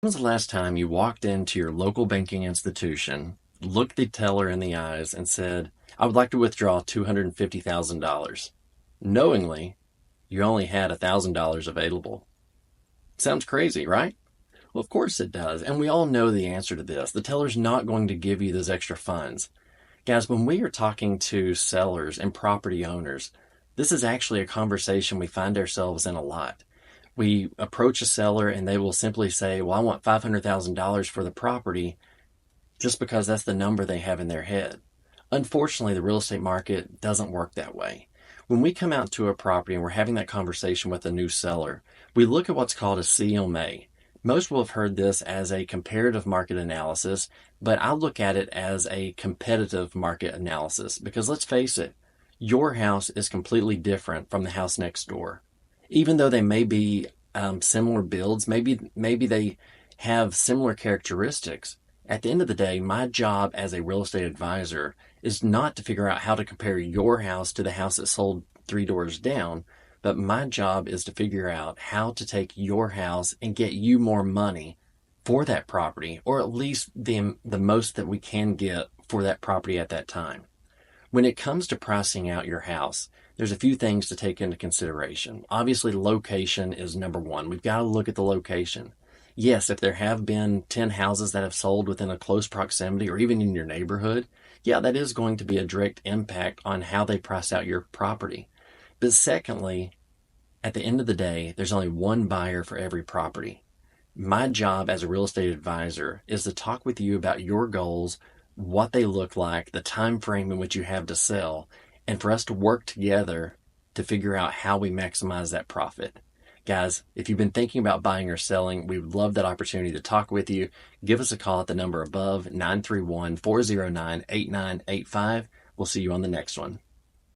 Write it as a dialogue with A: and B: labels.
A: Was the last time you walked into your local banking institution, looked the teller in the eyes, and said, I would like to withdraw $250,000, knowingly you only had $1,000 available? Sounds crazy, right? Well, of course it does. And we all know the answer to this. The teller's not going to give you those extra funds. Guys, when we are talking to sellers and property owners, this is actually a conversation we find ourselves in a lot. We approach a seller and they will simply say, well, I want $500,000 for the property just because that's the number they have in their head. Unfortunately, the real estate market doesn't work that way. When we come out to a property and we're having that conversation with a new seller, we look at what's called a CMA. Most will have heard this as a comparative market analysis, but I look at it as a competitive market analysis because let's face it, your house is completely different from the house next door. Even though they may be similar builds, maybe they have similar characteristics. At the end of the day, my job as a real estate advisor is not to figure out how to compare your house to the house that sold three doors down, but my job is to figure out how to take your house and get you more money for that property, or at least the most that we can get for that property at that time. When it comes to pricing out your house, there's a few things to take into consideration. Obviously, location is number one. We've got to look at the location. Yes, if there have been 10 houses that have sold within a close proximity or even in your neighborhood, yeah, that is going to be a direct impact on how they price out your property. But secondly, at the end of the day, there's only one buyer for every property. My job as a real estate advisor is to talk with you about your goals, what they look like, the time frame in which you have to sell, and for us to work together to figure out how we maximize that profit. Guys, if you've been thinking about buying or selling, we would love that opportunity to talk with you. Give us a call at the number above, 931-409-8985. We'll see you on the next one.